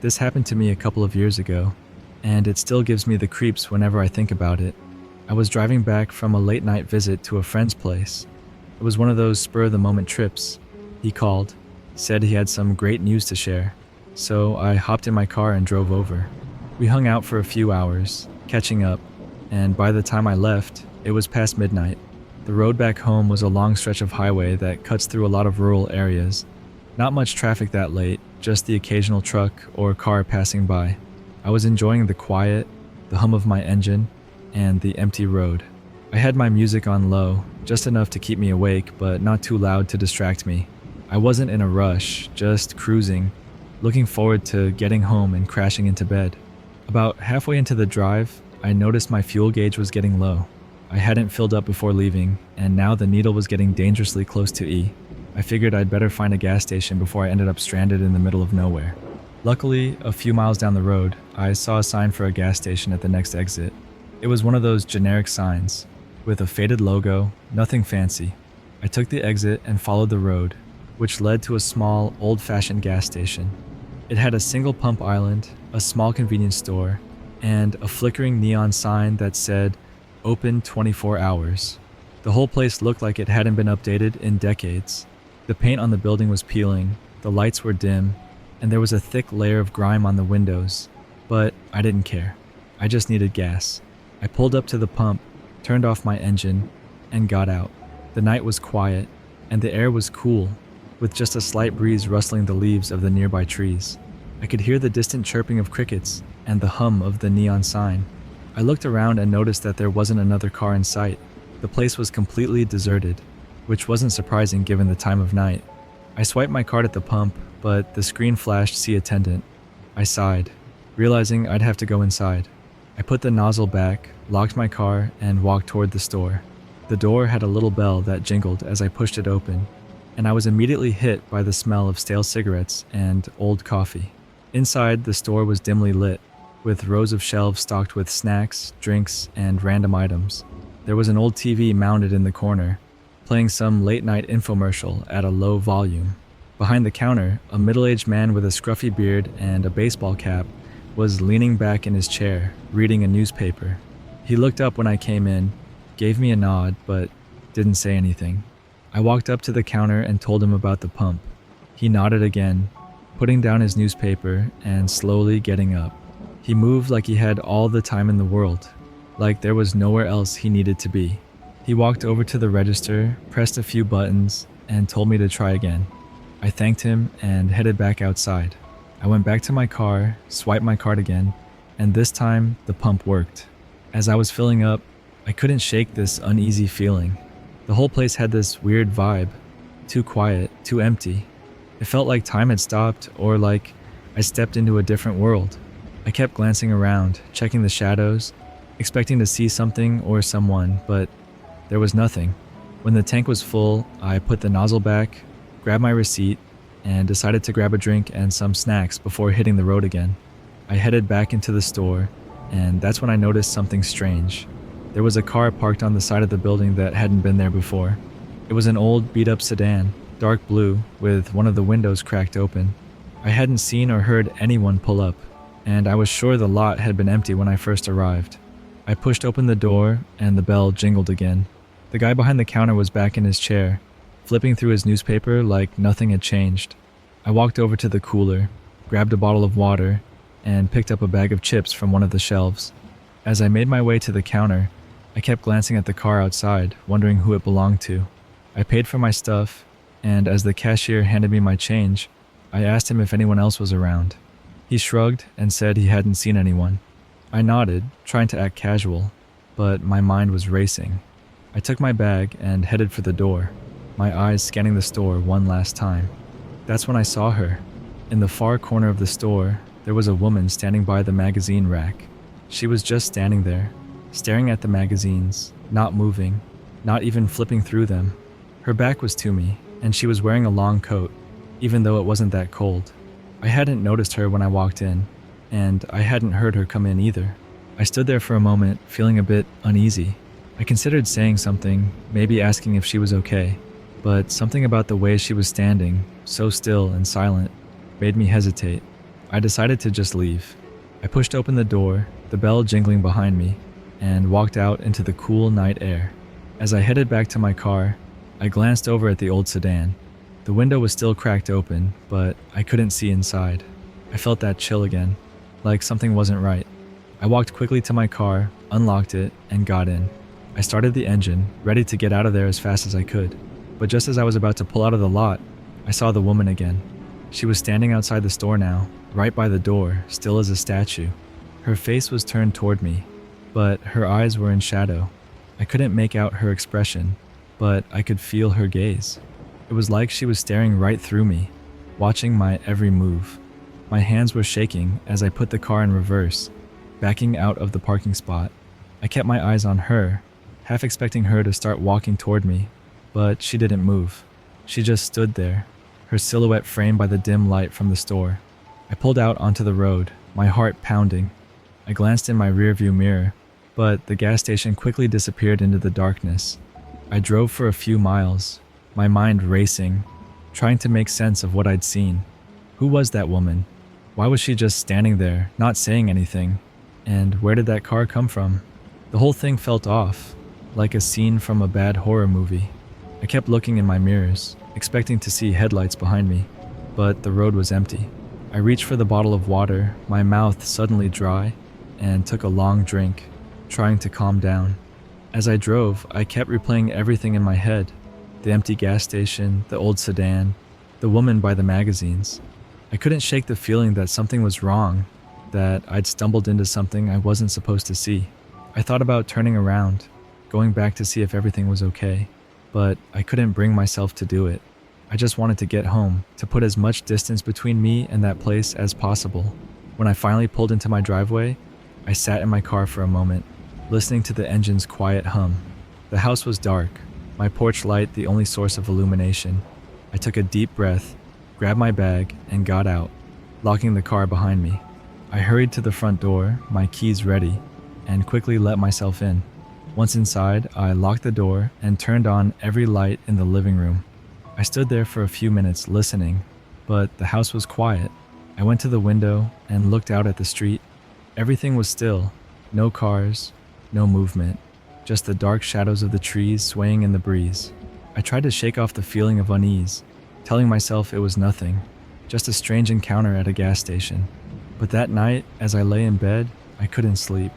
this happened to me a couple of years ago, and it still gives me the creeps whenever I think about it. I was driving back from a late night visit to a friend's place. It was one of those spur-of-the-moment trips. He called, said he had some great news to share, so I hopped in my car and drove over. We hung out for a few hours, catching up, and by the time I left, it was past midnight. The road back home was a long stretch of highway that cuts through a lot of rural areas. Not much traffic that late, just the occasional truck or car passing by. I was enjoying the quiet, the hum of my engine, and the empty road. I had my music on low, just enough to keep me awake, but not too loud to distract me. I wasn't in a rush, just cruising, looking forward to getting home and crashing into bed. About halfway into the drive, I noticed my fuel gauge was getting low. I hadn't filled up before leaving, and now the needle was getting dangerously close to E. I figured I'd better find a gas station before I ended up stranded in the middle of nowhere. Luckily, a few miles down the road, I saw a sign for a gas station at the next exit. It was one of those generic signs, with a faded logo, nothing fancy. I took the exit and followed the road, which led to a small, old-fashioned gas station. It had a single pump island, a small convenience store, and a flickering neon sign that said, "Open 24 hours." The whole place looked like it hadn't been updated in decades. The paint on the building was peeling, the lights were dim, and there was a thick layer of grime on the windows. But I didn't care. I just needed gas. I pulled up to the pump, turned off my engine, and got out. The night was quiet, and the air was cool, with just a slight breeze rustling the leaves of the nearby trees. I could hear the distant chirping of crickets and the hum of the neon sign. I looked around and noticed that there wasn't another car in sight. The place was completely deserted, which wasn't surprising given the time of night. I swiped my card at the pump, but the screen flashed "See attendant." I sighed, realizing I'd have to go inside. I put the nozzle back, locked my car, and walked toward the store. The door had a little bell that jingled as I pushed it open, and I was immediately hit by the smell of stale cigarettes and old coffee. Inside, the store was dimly lit, with rows of shelves stocked with snacks, drinks, and random items. There was an old TV mounted in the corner, playing some late-night infomercial at a low volume. Behind the counter, a middle-aged man with a scruffy beard and a baseball cap was leaning back in his chair, reading a newspaper. He looked up when I came in, gave me a nod, but didn't say anything. I walked up to the counter and told him about the pump. He nodded again, putting down his newspaper and slowly getting up. He moved like he had all the time in the world, like there was nowhere else he needed to be. He walked over to the register, pressed a few buttons, and told me to try again. I thanked him and headed back outside. I went back to my car, swiped my card again, and this time the pump worked. As I was filling up, I couldn't shake this uneasy feeling. The whole place had this weird vibe, too quiet, too empty. It felt like time had stopped, or like I stepped into a different world. I kept glancing around, checking the shadows, expecting to see something or someone, but there was nothing. When the tank was full, I put the nozzle back, grabbed my receipt, and decided to grab a drink and some snacks before hitting the road again. I headed back into the store, and that's when I noticed something strange. There was a car parked on the side of the building that hadn't been there before. It was an old, beat-up sedan, dark blue, with one of the windows cracked open. I hadn't seen or heard anyone pull up, and I was sure the lot had been empty when I first arrived. I pushed open the door, and the bell jingled again. The guy behind the counter was back in his chair, flipping through his newspaper like nothing had changed. I walked over to the cooler, grabbed a bottle of water, and picked up a bag of chips from one of the shelves. As I made my way to the counter, I kept glancing at the car outside, wondering who it belonged to. I paid for my stuff, and as the cashier handed me my change, I asked him if anyone else was around. He shrugged and said he hadn't seen anyone. I nodded, trying to act casual, but my mind was racing. I took my bag and headed for the door, my eyes scanning the store one last time. That's when I saw her. In the far corner of the store, there was a woman standing by the magazine rack. She was just standing there, staring at the magazines, not moving, not even flipping through them. Her back was to me, and she was wearing a long coat, even though it wasn't that cold. I hadn't noticed her when I walked in, and I hadn't heard her come in either. I stood there for a moment, feeling a bit uneasy. I considered saying something, maybe asking if she was okay, but something about the way she was standing, so still and silent, made me hesitate. I decided to just leave. I pushed open the door, the bell jingling behind me, and walked out into the cool night air. As I headed back to my car, I glanced over at the old sedan. The window was still cracked open, but I couldn't see inside. I felt that chill again, like something wasn't right. I walked quickly to my car, unlocked it, and got in. I started the engine, ready to get out of there as fast as I could. But just as I was about to pull out of the lot, I saw the woman again. She was standing outside the store now, right by the door, still as a statue. Her face was turned toward me, but her eyes were in shadow. I couldn't make out her expression, but I could feel her gaze. It was like she was staring right through me, watching my every move. My hands were shaking as I put the car in reverse, backing out of the parking spot. I kept my eyes on her, half expecting her to start walking toward me, but she didn't move. She just stood there, her silhouette framed by the dim light from the store. I pulled out onto the road, my heart pounding. I glanced in my rearview mirror, but the gas station quickly disappeared into the darkness. I drove for a few miles, my mind racing, trying to make sense of what I'd seen. Who was that woman? Why was she just standing there, not saying anything? And where did that car come from? The whole thing felt off, like a scene from a bad horror movie. I kept looking in my mirrors, expecting to see headlights behind me, but the road was empty. I reached for the bottle of water, my mouth suddenly dry, and took a long drink, trying to calm down. As I drove, I kept replaying everything in my head: the empty gas station, the old sedan, the woman by the magazines. I couldn't shake the feeling that something was wrong, that I'd stumbled into something I wasn't supposed to see. I thought about turning around, going back to see if everything was okay, but I couldn't bring myself to do it. I just wanted to get home, to put as much distance between me and that place as possible. When I finally pulled into my driveway, I sat in my car for a moment, listening to the engine's quiet hum. The house was dark, my porch light the only source of illumination. I took a deep breath, grabbed my bag, and got out, locking the car behind me. I hurried to the front door, my keys ready, and quickly let myself in. Once inside, I locked the door and turned on every light in the living room. I stood there for a few minutes listening, but the house was quiet. I went to the window and looked out at the street. Everything was still, no cars, no movement, just the dark shadows of the trees swaying in the breeze. I tried to shake off the feeling of unease, telling myself it was nothing, just a strange encounter at a gas station. But that night, as I lay in bed, I couldn't sleep.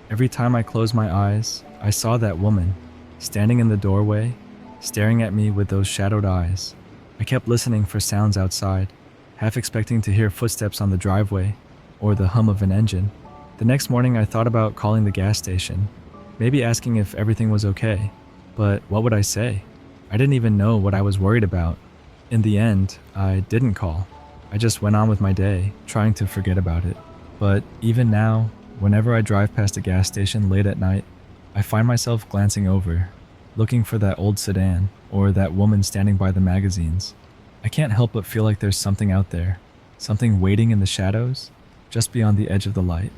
Every time I closed my eyes, I saw that woman, standing in the doorway, staring at me with those shadowed eyes. I kept listening for sounds outside, half expecting to hear footsteps on the driveway, or the hum of an engine. The next morning I thought about calling the gas station, maybe asking if everything was okay, but what would I say? I didn't even know what I was worried about. In the end, I didn't call. I just went on with my day, trying to forget about it. But even now, whenever I drive past a gas station late at night, I find myself glancing over, looking for that old sedan or that woman standing by the magazines. I can't help but feel like there's something out there, something waiting in the shadows, just beyond the edge of the light.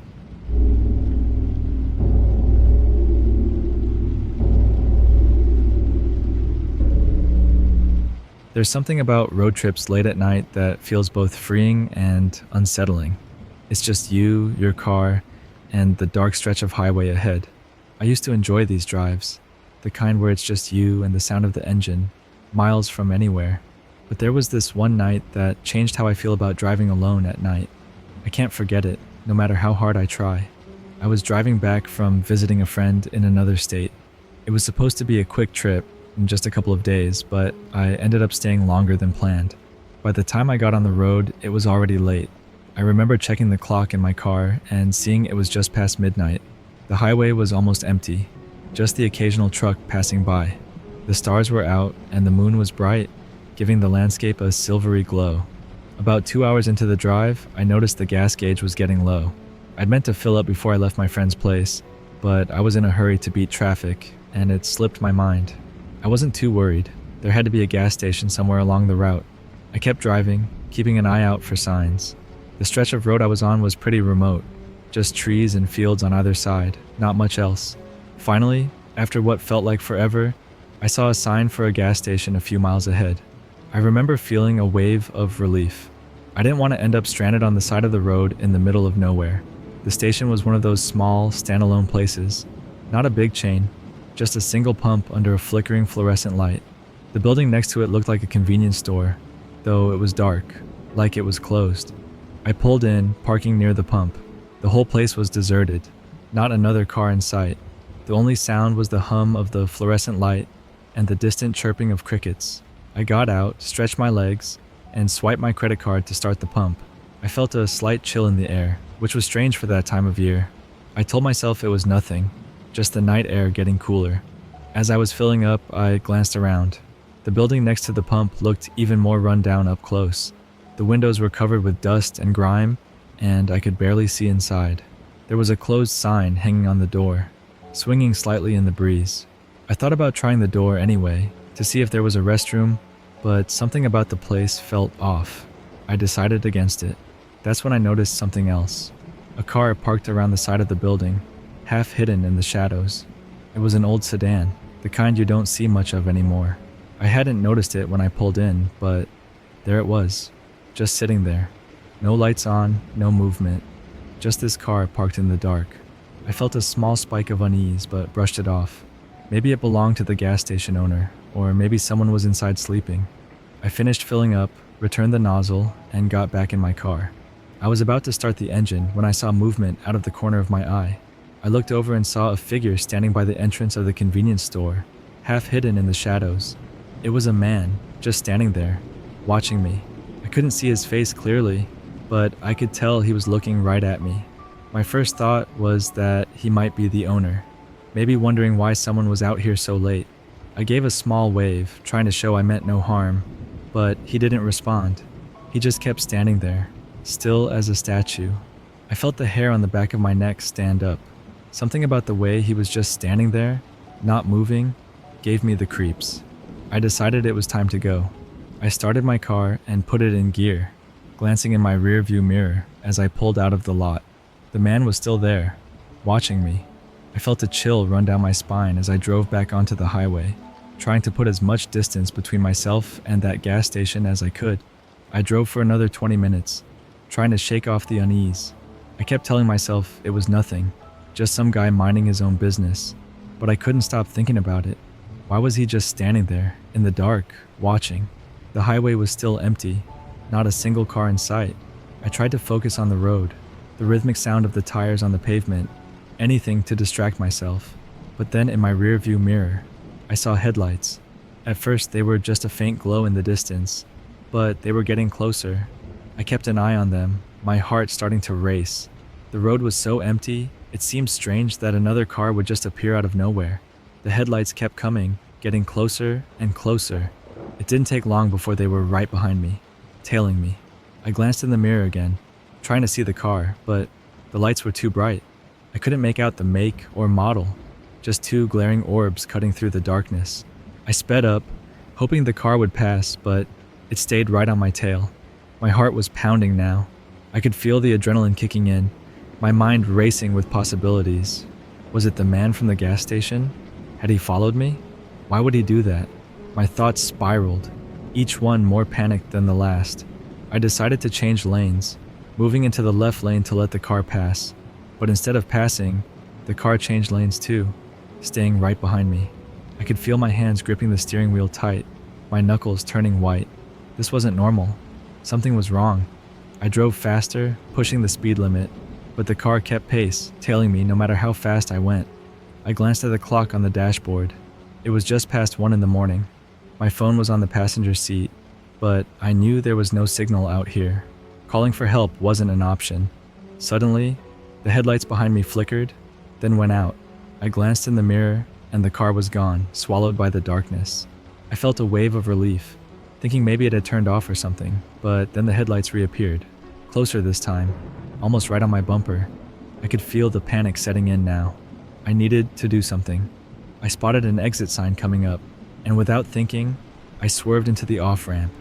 There's something about road trips late at night that feels both freeing and unsettling. It's just you, your car, and the dark stretch of highway ahead. I used to enjoy these drives, the kind where it's just you and the sound of the engine, miles from anywhere. But there was this one night that changed how I feel about driving alone at night. I can't forget it, no matter how hard I try. I was driving back from visiting a friend in another state. It was supposed to be a quick trip, in just a couple of days, but I ended up staying longer than planned. By the time I got on the road, it was already late. I remember checking the clock in my car and seeing it was just past midnight. The highway was almost empty, just the occasional truck passing by. The stars were out and the moon was bright, giving the landscape a silvery glow. About 2 hours into the drive, I noticed the gas gauge was getting low. I'd meant to fill up before I left my friend's place, but I was in a hurry to beat traffic, and it slipped my mind. I wasn't too worried. There had to be a gas station somewhere along the route. I kept driving, keeping an eye out for signs. The stretch of road I was on was pretty remote, just trees and fields on either side, not much else. Finally, after what felt like forever, I saw a sign for a gas station a few miles ahead. I remember feeling a wave of relief. I didn't want to end up stranded on the side of the road in the middle of nowhere. The station was one of those small, standalone places. Not a big chain, just a single pump under a flickering fluorescent light. The building next to it looked like a convenience store, though it was dark, like it was closed. I pulled in, parking near the pump. The whole place was deserted, not another car in sight. The only sound was the hum of the fluorescent light and the distant chirping of crickets. I got out, stretched my legs, and swiped my credit card to start the pump. I felt a slight chill in the air, which was strange for that time of year. I told myself it was nothing, just the night air getting cooler. As I was filling up, I glanced around. The building next to the pump looked even more run down up close. The windows were covered with dust and grime, and I could barely see inside. There was a closed sign hanging on the door, swinging slightly in the breeze. I thought about trying the door anyway, to see if there was a restroom, but something about the place felt off. I decided against it. That's when I noticed something else. A car parked around the side of the building, half hidden in the shadows. It was an old sedan, the kind you don't see much of anymore. I hadn't noticed it when I pulled in, but there it was, just sitting there. No lights on, no movement, just this car parked in the dark. I felt a small spike of unease, but brushed it off. Maybe it belonged to the gas station owner, or maybe someone was inside sleeping. I finished filling up, returned the nozzle, and got back in my car. I was about to start the engine when I saw movement out of the corner of my eye. I looked over and saw a figure standing by the entrance of the convenience store, half hidden in the shadows. It was a man, just standing there, watching me. I couldn't see his face clearly, but I could tell he was looking right at me. My first thought was that he might be the owner, maybe wondering why someone was out here so late. I gave a small wave, trying to show I meant no harm, but he didn't respond. He just kept standing there, still as a statue. I felt the hair on the back of my neck stand up. Something about the way he was just standing there, not moving, gave me the creeps. I decided it was time to go. I started my car and put it in gear, glancing in my rearview mirror as I pulled out of the lot. The man was still there, watching me. I felt a chill run down my spine as I drove back onto the highway, trying to put as much distance between myself and that gas station as I could. I drove for another 20 minutes, trying to shake off the unease. I kept telling myself it was nothing, just some guy minding his own business, but I couldn't stop thinking about it. Why was he just standing there, in the dark, watching? The highway was still empty, not a single car in sight. I tried to focus on the road, the rhythmic sound of the tires on the pavement, anything to distract myself. But then in my rearview mirror, I saw headlights. At first they were just a faint glow in the distance, but they were getting closer. I kept an eye on them, my heart starting to race. The road was so empty, it seemed strange that another car would just appear out of nowhere. The headlights kept coming, getting closer and closer. It didn't take long before they were right behind me, tailing me. I glanced in the mirror again, trying to see the car, but the lights were too bright. I couldn't make out the make or model, just two glaring orbs cutting through the darkness. I sped up, hoping the car would pass, but it stayed right on my tail. My heart was pounding now. I could feel the adrenaline kicking in, my mind racing with possibilities. Was it the man from the gas station? Had he followed me? Why would he do that? My thoughts spiraled, each one more panicked than the last. I decided to change lanes, moving into the left lane to let the car pass. But instead of passing, the car changed lanes too, staying right behind me. I could feel my hands gripping the steering wheel tight, my knuckles turning white. This wasn't normal. Something was wrong. I drove faster, pushing the speed limit, but the car kept pace, tailing me no matter how fast I went. I glanced at the clock on the dashboard. It was just past 1 in the morning. My phone was on the passenger seat, but I knew there was no signal out here. Calling for help wasn't an option. Suddenly, the headlights behind me flickered, then went out. I glanced in the mirror, and the car was gone, swallowed by the darkness. I felt a wave of relief, thinking maybe it had turned off or something, but then the headlights reappeared, closer this time, almost right on my bumper. I could feel the panic setting in now. I needed to do something. I spotted an exit sign coming up, and without thinking, I swerved into the off-ramp,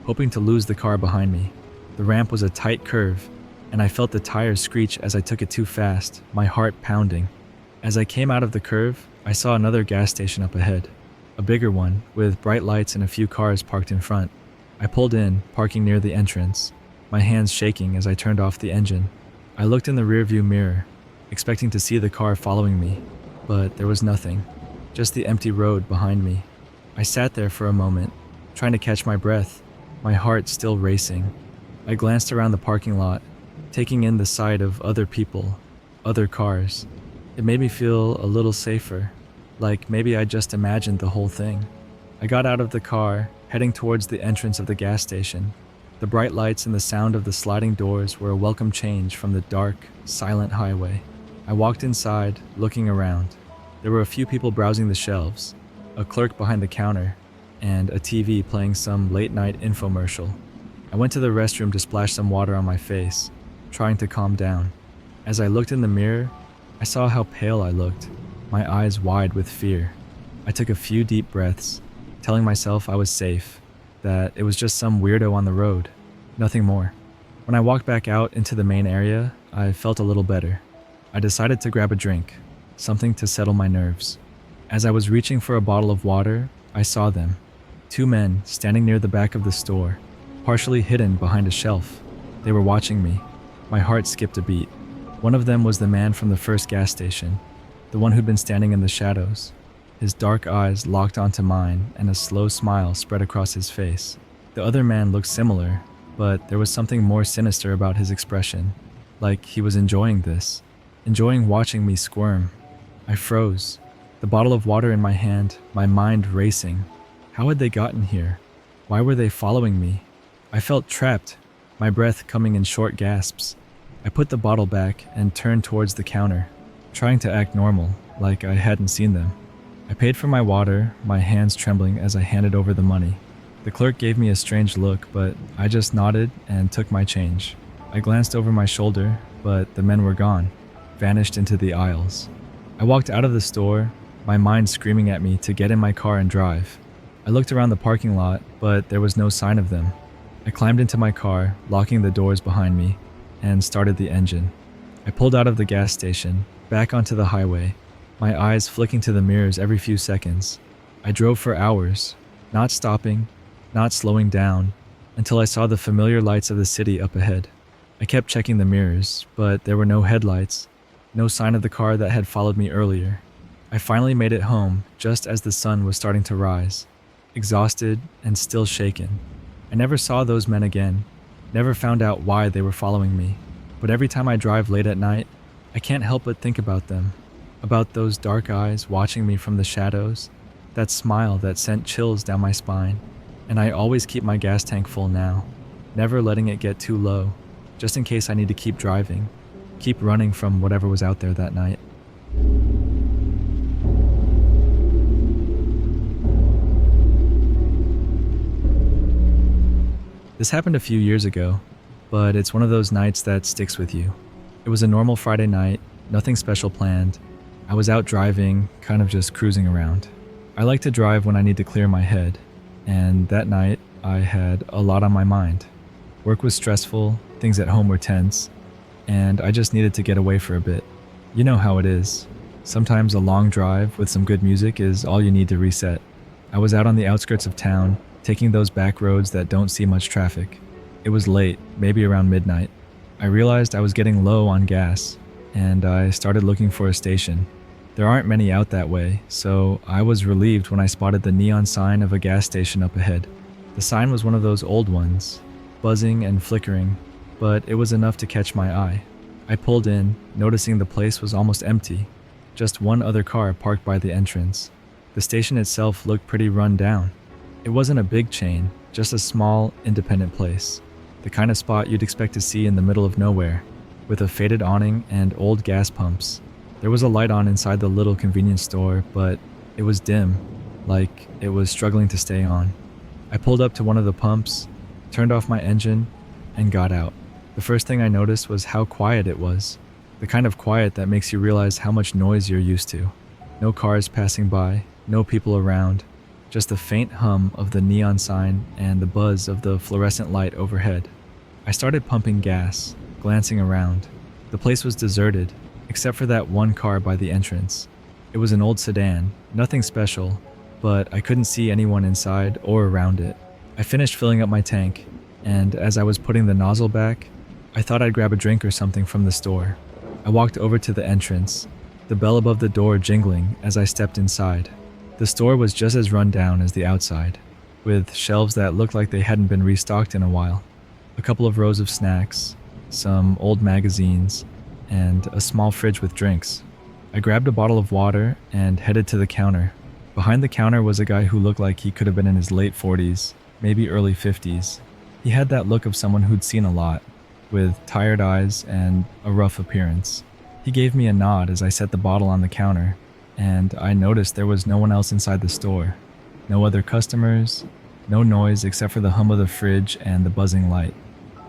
hoping to lose the car behind me. The ramp was a tight curve, and I felt the tires screech as I took it too fast, my heart pounding. As I came out of the curve, I saw another gas station up ahead, a bigger one with bright lights and a few cars parked in front. I pulled in, parking near the entrance. my hands shaking as I turned off the engine. I looked in the rearview mirror, expecting to see the car following me, but there was nothing, just the empty road behind me. I sat there for a moment, trying to catch my breath, my heart still racing. I glanced around the parking lot, taking in the sight of other people, other cars. It made me feel a little safer, like maybe I just imagined the whole thing. I got out of the car, heading towards the entrance of the gas station. The bright lights and the sound of the sliding doors were a welcome change from the dark, silent highway. I walked inside, looking around. There were a few people browsing the shelves, a clerk behind the counter, and a TV playing some late-night infomercial. I went to the restroom to splash some water on my face, trying to calm down. As I looked in the mirror, I saw how pale I looked, my eyes wide with fear. I took a few deep breaths, telling myself I was safe, that it was just some weirdo on the road, nothing more. When I walked back out into the main area, I felt a little better. I decided to grab a drink, something to settle my nerves. As I was reaching for a bottle of water, I saw them. Two men standing near the back of the store, partially hidden behind a shelf. They were watching me. My heart skipped a beat. One of them was the man from the first gas station, the one who'd been standing in the shadows. His dark eyes locked onto mine and a slow smile spread across his face. The other man looked similar, but there was something more sinister about his expression, like he was enjoying this, enjoying watching me squirm. I froze, the bottle of water in my hand, my mind racing. How had they gotten here? Why were they following me? I felt trapped, my breath coming in short gasps. I put the bottle back and turned towards the counter, trying to act normal, like I hadn't seen them. I paid for my water, my hands trembling as I handed over the money. The clerk gave me a strange look, but I just nodded and took my change. I glanced over my shoulder, but the men were gone, vanished into the aisles. I walked out of the store, my mind screaming at me to get in my car and drive. I looked around the parking lot, but there was no sign of them. I climbed into my car, locking the doors behind me, and started the engine. I pulled out of the gas station, back onto the highway, my eyes flicking to the mirrors every few seconds. I drove for hours, not stopping, not slowing down, until I saw the familiar lights of the city up ahead. I kept checking the mirrors, but there were no headlights, no sign of the car that had followed me earlier. I finally made it home just as the sun was starting to rise, exhausted and still shaken. I never saw those men again, never found out why they were following me, but every time I drive late at night, I can't help but think about them, about those dark eyes watching me from the shadows, that smile that sent chills down my spine. And I always keep my gas tank full now, never letting it get too low, just in case I need to keep driving, keep running from whatever was out there that night. This happened a few years ago, but it's one of those nights that sticks with you. It was a normal Friday night, nothing special planned. I was out driving, kind of just cruising around. I like to drive when I need to clear my head, and that night I had a lot on my mind. Work was stressful, things at home were tense, and I just needed to get away for a bit. You know how it is. Sometimes a long drive with some good music is all you need to reset. I was out on the outskirts of town, taking those back roads that don't see much traffic. It was late, maybe around midnight. I realized I was getting low on gas, and I started looking for a station. There aren't many out that way, so I was relieved when I spotted the neon sign of a gas station up ahead. The sign was one of those old ones, buzzing and flickering, but it was enough to catch my eye. I pulled in, noticing the place was almost empty, just one other car parked by the entrance. The station itself looked pretty run down. It wasn't a big chain, just a small, independent place, the kind of spot you'd expect to see in the middle of nowhere, with a faded awning and old gas pumps. There was a light on inside the little convenience store, but it was dim, like it was struggling to stay on. I pulled up to one of the pumps, turned off my engine, and got out. The first thing I noticed was how quiet it was, the kind of quiet that makes you realize how much noise you're used to. No cars passing by, no people around, just the faint hum of the neon sign and the buzz of the fluorescent light overhead. I started pumping gas, glancing around. The place was deserted, except for that one car by the entrance. It was an old sedan, nothing special, but I couldn't see anyone inside or around it. I finished filling up my tank, and as I was putting the nozzle back, I thought I'd grab a drink or something from the store. I walked over to the entrance, the bell above the door jingling as I stepped inside. The store was just as run down as the outside, with shelves that looked like they hadn't been restocked in a while, a couple of rows of snacks, some old magazines, and a small fridge with drinks. I grabbed a bottle of water and headed to the counter. Behind the counter was a guy who looked like he could have been in his late 40s, maybe early 50s. He had that look of someone who'd seen a lot, with tired eyes and a rough appearance. He gave me a nod as I set the bottle on the counter, and I noticed there was no one else inside the store. No other customers, no noise except for the hum of the fridge and the buzzing light.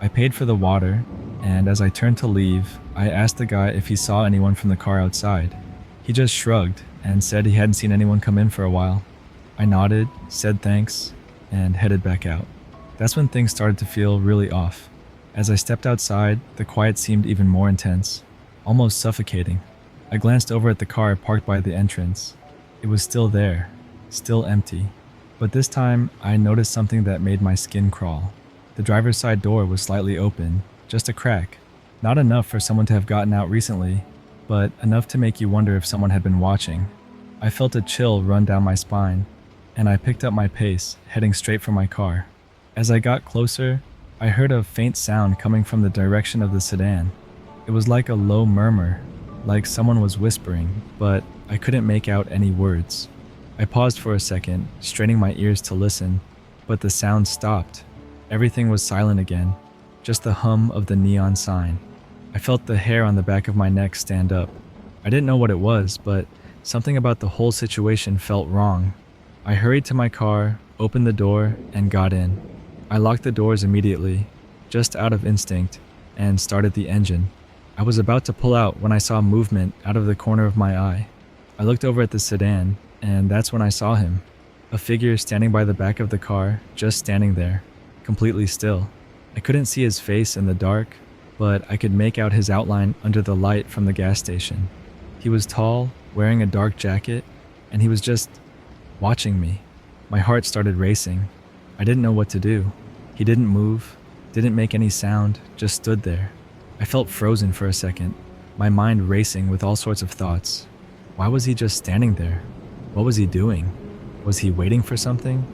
I paid for the water, and as I turned to leave, I asked the guy if he saw anyone from the car outside. He just shrugged and said he hadn't seen anyone come in for a while. I nodded, said thanks, and headed back out. That's when things started to feel really off. As I stepped outside, the quiet seemed even more intense, almost suffocating. I glanced over at the car parked by the entrance. It was still there, still empty. But this time, I noticed something that made my skin crawl. The driver's side door was slightly open, just a crack. Not enough for someone to have gotten out recently, but enough to make you wonder if someone had been watching. I felt a chill run down my spine, and I picked up my pace, heading straight for my car. As I got closer, I heard a faint sound coming from the direction of the sedan. It was like a low murmur, like someone was whispering, but I couldn't make out any words. I paused for a second, straining my ears to listen, but the sound stopped. Everything was silent again, just the hum of the neon sign. I felt the hair on the back of my neck stand up. I didn't know what it was, but something about the whole situation felt wrong. I hurried to my car, opened the door, and got in. I locked the doors immediately, just out of instinct, and started the engine. I was about to pull out when I saw movement out of the corner of my eye. I looked over at the sedan, and that's when I saw him. A figure standing by the back of the car, just standing there, completely still. I couldn't see his face in the dark, but I could make out his outline under the light from the gas station. He was tall, wearing a dark jacket, and he was just watching me. My heart started racing. I didn't know what to do. He didn't move, didn't make any sound, just stood there. I felt frozen for a second, my mind racing with all sorts of thoughts. Why was he just standing there? What was he doing? Was he waiting for something?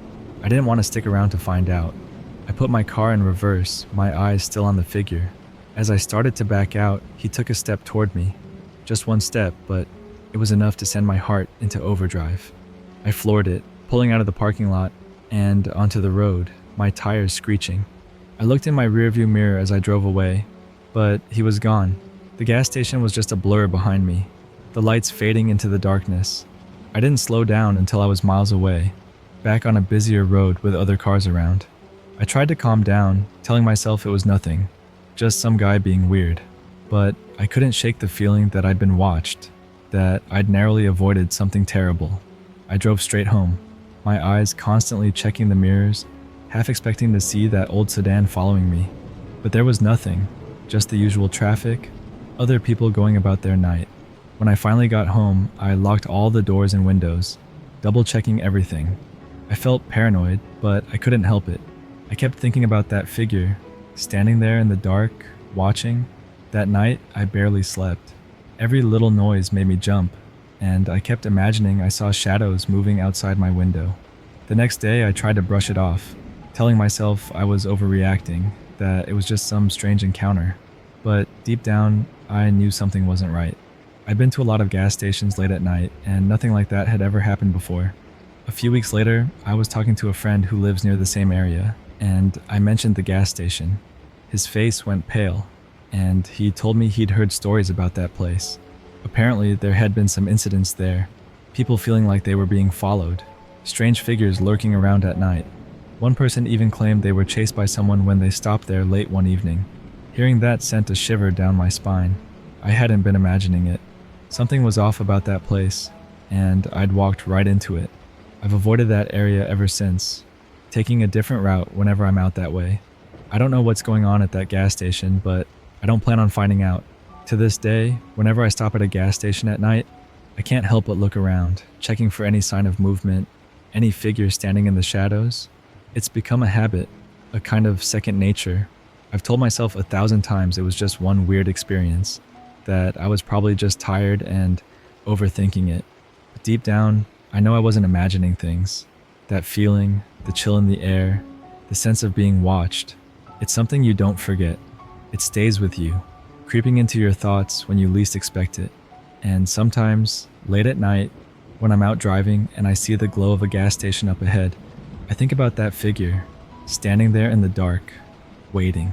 I didn't want to stick around to find out. I put my car in reverse, my eyes still on the figure. As I started to back out, he took a step toward me. Just one step, but it was enough to send my heart into overdrive. I floored it, pulling out of the parking lot and onto the road, my tires screeching. I looked in my rearview mirror as I drove away, but he was gone. The gas station was just a blur behind me, the lights fading into the darkness. I didn't slow down until I was miles away, back on a busier road with other cars around. I tried to calm down, telling myself it was nothing, just some guy being weird. But I couldn't shake the feeling that I'd been watched, that I'd narrowly avoided something terrible. I drove straight home, my eyes constantly checking the mirrors, half expecting to see that old sedan following me. But there was nothing, just the usual traffic, other people going about their night. When I finally got home, I locked all the doors and windows, double-checking everything. I felt paranoid, but I couldn't help it. I kept thinking about that figure, standing there in the dark, watching. That night, I barely slept. Every little noise made me jump, and I kept imagining I saw shadows moving outside my window. The next day, I tried to brush it off, telling myself I was overreacting, that it was just some strange encounter. But deep down, I knew something wasn't right. I'd been to a lot of gas stations late at night, and nothing like that had ever happened before. A few weeks later, I was talking to a friend who lives near the same area, and I mentioned the gas station. His face went pale, and he told me he'd heard stories about that place. Apparently, there had been some incidents there, people feeling like they were being followed, strange figures lurking around at night. One person even claimed they were chased by someone when they stopped there late one evening. Hearing that sent a shiver down my spine. I hadn't been imagining it. Something was off about that place, and I'd walked right into it. I've avoided that area ever since, taking a different route whenever I'm out that way. I don't know what's going on at that gas station, but I don't plan on finding out. To this day, whenever I stop at a gas station at night, I can't help but look around, checking for any sign of movement, any figure standing in the shadows. It's become a habit, a kind of second nature. I've told myself 1,000 times it was just one weird experience, that I was probably just tired and overthinking it. But deep down, I know I wasn't imagining things. That feeling, the chill in the air, the sense of being watched, it's something you don't forget. It stays with you, creeping into your thoughts when you least expect it. And sometimes, late at night, when I'm out driving and I see the glow of a gas station up ahead, I think about that figure, standing there in the dark, waiting.